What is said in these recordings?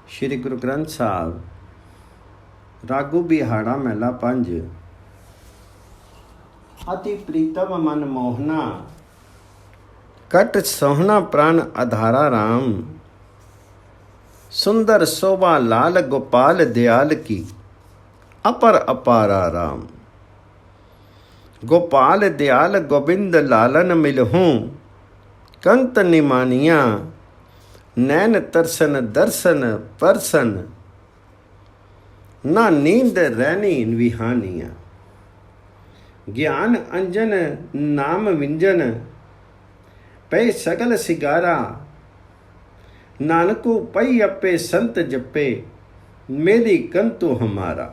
श्री गुरु ग्रंथ साहब रागू बिहाड़ा महला 5। अति प्रीतम मन मोहना कट सोहना प्राण आधारा राम। सुंदर शोभा लाल गोपाल दयाल की अपर अपारा राम। गोपाल दयाल गोविंद लालन मिलहूँ कंत निमानिया। नैन तरसन दर्शन परसन ना नींद रहनी विहानिया। ज्ञान अंजन नाम विंजन पै सगल सिगारा। नानकू पई अपे संत जपे मेरी कंतु हमारा।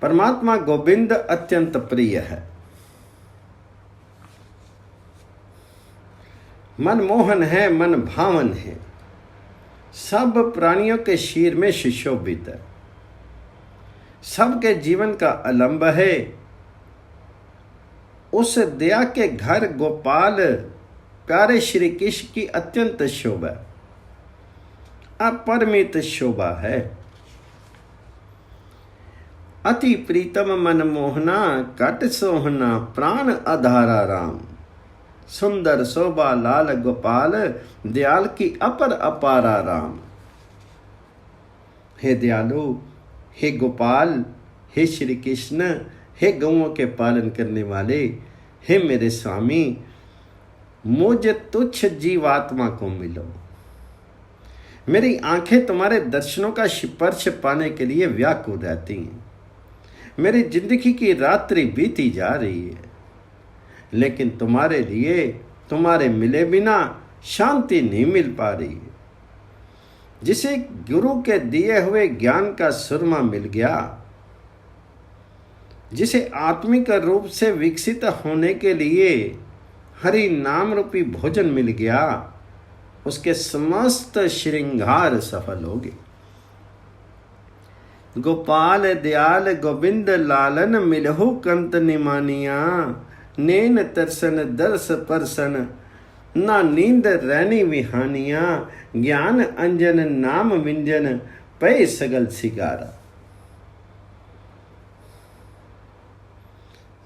परमात्मा गोविंद अत्यंत प्रिय है। मनमोहन है, मन भावन है, सब प्राणियों के शीर में सुशोभित है, सबके जीवन का अलंब है। उस दया के घर गोपाल प्यारे श्री कृष्ण की अत्यंत शोभा, अपरिमित शोभा है। अति प्रीतम मन मोहना कट सोहना प्राण आधारा राम। सुंदर शोभा लाल गोपाल दयाल की अपर अपारा राम। हे दयालु, हे गोपाल, हे श्री कृष्ण, हे गौओं के पालन करने वाले, हे मेरे स्वामी, मुझ तुच्छ जीवात्मा को मिलो। मेरी आंखें तुम्हारे दर्शनों का स्पर्श पाने के लिए व्याकुल रहती हैं। मेरी जिंदगी की रात्रि बीती जा रही है, लेकिन तुम्हारे लिए तुम्हारे मिले बिना शांति नहीं मिल पा रही है। जिसे गुरु के दिए हुए ज्ञान का सुरमा मिल गया, जिसे आत्मिक रूप से विकसित होने के लिए हरि नाम रूपी भोजन मिल गया, उसके समस्त श्रृंगार सफल हो गए। गोपाल दयाल गोविंद लालन मिलहु कंत निमानिया। नैन तरसन दर्श परसन ना नींद रहनी विहानिया। ज्ञान अंजन नाम विंजन पै सगल सिगारा।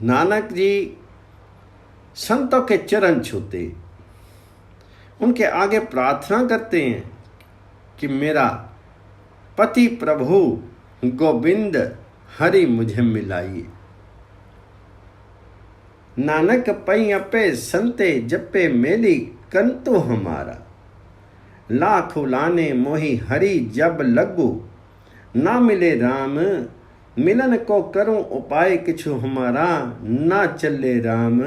नानक जी संतों के चरण छूते, उनके आगे प्रार्थना करते हैं कि मेरा पति प्रभु गोविंद हरि मुझे मिलाइए। नानक पई अपे संते जपे मेली कंतु हमारा। लाख लाने मोहि हरि जब लगू ना मिले राम। मिलन को करूं उपाय किछु हमारा ना चले राम।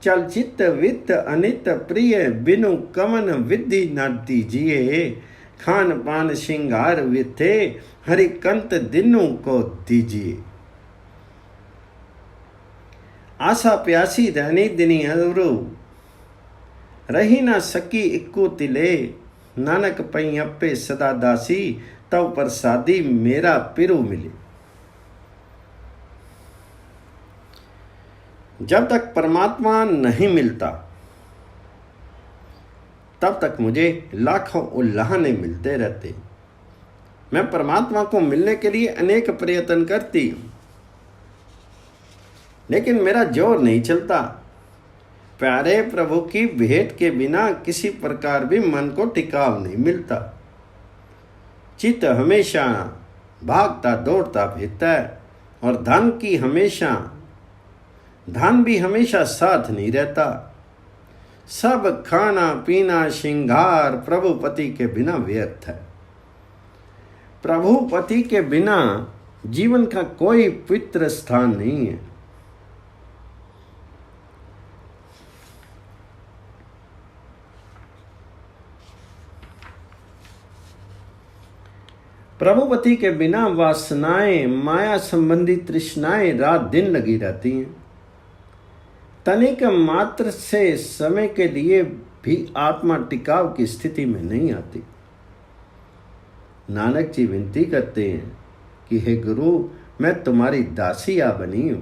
चल चित्त वित्त अनित प्रिय बिनु कमन विधि न दीजिए। खान पान श्रृंगार विथे हरि कंत दिनों को दीजिए। आशा प्यासी रहनी दिनी अवरू रही ना सकी इक्को तिले। नानक पई अपे सदा दासी तव प्रसादी मेरा पिरु मिले। जब तक परमात्मा नहीं मिलता तब तक मुझे लाखों उल्लाहने मिलते रहते। मैं परमात्मा को मिलने के लिए अनेक प्रयत्न करती हूं, लेकिन मेरा जोर नहीं चलता। प्यारे प्रभु की भेंट के बिना किसी प्रकार भी मन को टिकाव नहीं मिलता। चित्त हमेशा भागता दौड़ता फिरता है, और धन भी हमेशा साथ नहीं रहता। सब खाना पीना श्रृंगार प्रभुपति के बिना व्यर्थ है। प्रभुपति के बिना जीवन का कोई पवित्र स्थान नहीं है। प्रभुपति के बिना वासनाएं, माया संबंधी तृष्णाएं रात दिन लगी रहती हैं। तनिक मात्र से समय के लिए भी आत्मा टिकाव की स्थिति में नहीं आती। नानक जी विनती करते हैं कि हे गुरु, मैं तुम्हारी दासिया बनी हूं।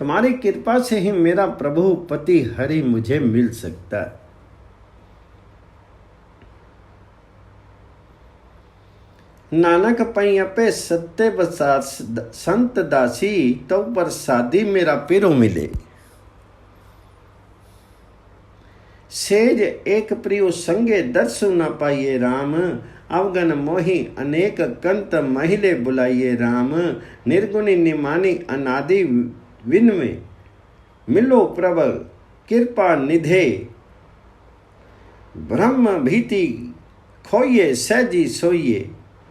तुम्हारी कृपा से ही मेरा प्रभु पति हरि मुझे मिल सकता है। नानक पई अपे सत्य बसार संत दासी तो प्रसादी मेरा पिरो मिले। सेज एक प्रियो संगे दर्शु न पाइये राम, अवगन मोहि अनेक कंत महिले बुलाइये राम। निर्गुणी निमानी अनादि विनवे, मिलो प्रभ कृपा निधे। ब्रह्म भीति खोइये सहजी सोइये,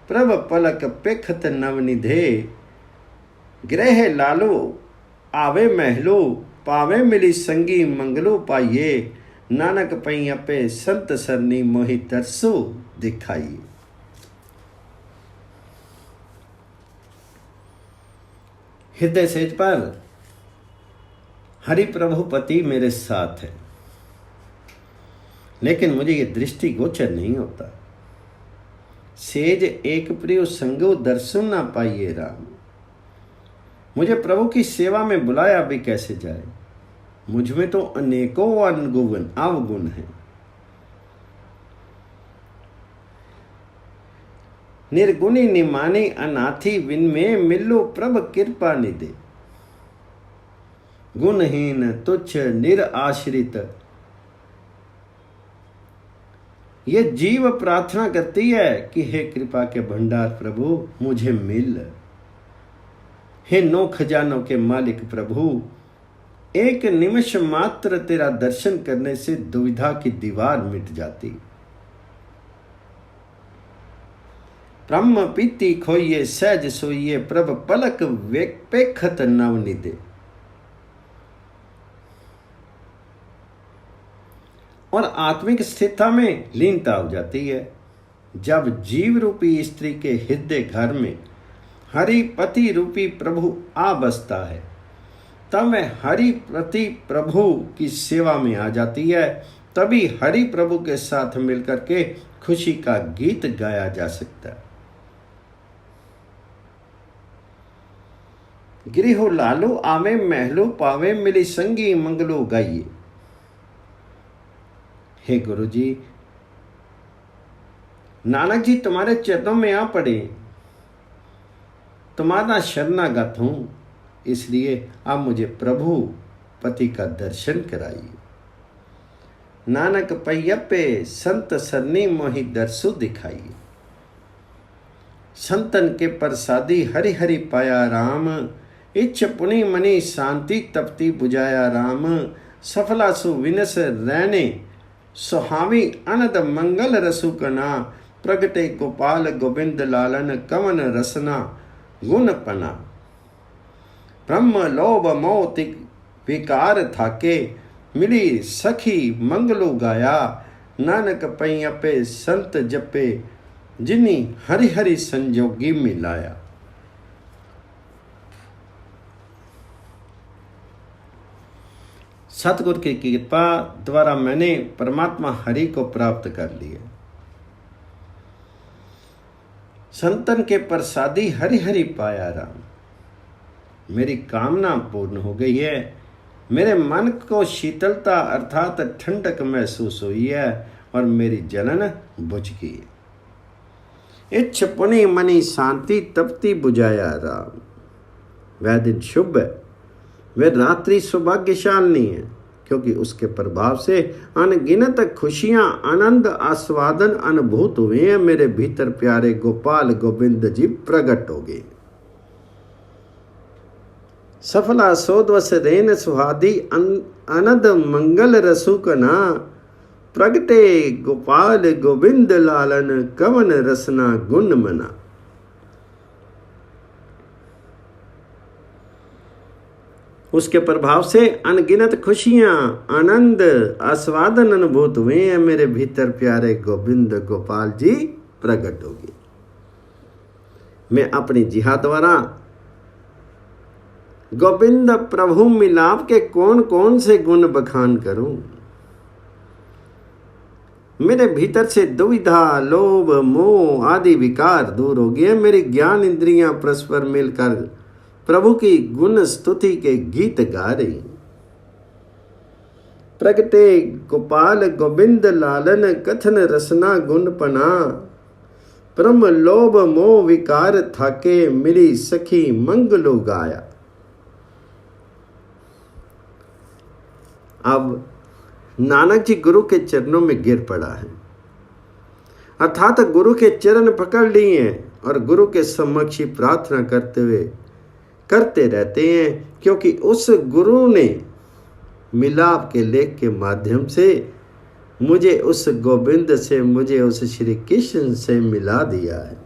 प्रभ पलक पेखत नवनिधे। ग्रह लालो आवे महलो, पावे मिली संगी मंगलो पाइये। नानक पई अपे संत सरनी मोहि तरसो दिखाइए। हृदय सेज पर हरि प्रभुपति मेरे साथ है, लेकिन मुझे ये दृष्टि गोचर नहीं होता। सेज एक प्रियो संगो दर्शन ना पाइए राम। मुझे प्रभु की सेवा में बुलाया भी कैसे जाए, मुझ में तो अनेकों अवगुण हैं। निर्गुणी निमानी अनाथी विन में, मिलो प्रभ कृपा निधे। गुणहीन तुच्छ निराश्रित ये जीव प्रार्थना करती है कि हे कृपा के भंडार प्रभु मुझे मिल। हे नौ खजानों के मालिक प्रभु, एक निमिष मात्र तेरा दर्शन करने से दुविधा की दीवार मिट जाती। ब्रह्म पीति खोइये सहज सोइये, प्रभ पलक पेखत नवनिधे। और आत्मिक स्थिरता में लीनता हो जाती है। जब जीव रूपी स्त्री के हृदय घर में हरिपति रूपी प्रभु आ बसता है, तब वह हरिपति प्रभु की सेवा में आ जाती है। तभी हरि प्रभु के साथ मिलकर के खुशी का गीत गाया जा सकता है। गृह लालो आवे महलो, पावे मिली संगी मंगलो गाइए। हे गुरु जी, नानक जी तुम्हारे चरणों में आ पड़े, तुम्हारा शरणागत हूं, इसलिए आप मुझे प्रभु पति का दर्शन कराइए। नानक पय्यप्पे संत सरनी मोहि दर्शु दिखाइए। संतन के प्रसादी हरि हरि पाया राम, इच्छ पुनि मनि शांति तपती बुझाया राम। सफला सु विनस रहने, सुहावी अनद मंगल रसुकना। प्रगटे गोपाल गोविंद लालन, कवन रसना गुण पना। ब्रह्म लोभ मोह विकार थाके, मिली सखी मंगलो गाया। नानक पई अपे संत जपे, जिनी हरि हरि संजोगी मिलाया। सतगुरु की कृपा द्वारा मैंने परमात्मा हरि को प्राप्त कर लिया। संतन के प्रसादी हरि हरि पाया राम। मेरी कामना पूर्ण हो गई है। मेरे मन को शीतलता अर्थात ठंडक महसूस हुई है और मेरी जलन बुझ गई है। इच्छ पुनि मनि शांति तपती बुझाया राम। वह दिन शुभ है, वह रात्रि सौभाग्यशाली है, क्योंकि उसके प्रभाव से अनगिनत खुशियां आनंद आस्वादन अनुभूत हुए हैं। मेरे भीतर प्यारे गोपाल गोविंद जी प्रकट हो गए। सफला सोदवस रेन सुहादी अनंद मंगल रसूकना। प्रगटे गोपाल गोविंद लालन, कवन रसना गुण मना। उसके प्रभाव से अनगिनत खुशियां आनंद आस्वादन अनुभूत हुए हैं। मेरे भीतर प्यारे गोविंद गोपाल जी प्रकट होगी। मैं अपनी जिहा द्वारा गोविंद प्रभु मिलाप के कौन कौन से गुण बखान करूं। मेरे भीतर से दुविधा लोभ मोह आदि विकार दूर हो गए। मेरी ज्ञान इंद्रियां परस्पर मिलकर प्रभु की गुण स्तुति के गीत गा रही। प्रगटे गोपाल गोविंद लालन, कथन रसना गुण पना। ब्रह्म लोभ मोह विकार थाके, मिली सखी मंगलो गाया। अब नानक जी गुरु के चरणों में गिर पड़ा है, अर्थात गुरु के चरण पकड़ लिए हैं और गुरु के समक्ष ही प्रार्थना करते रहते हैं, क्योंकि उस गुरु ने मिलाप के लेख के माध्यम से मुझे उस गोविंद से, मुझे उस श्री कृष्ण से मिला दिया है।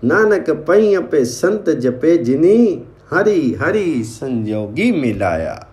नानक पई पे संत जपे जिनी, हरि हरि संजोगी मिलाया।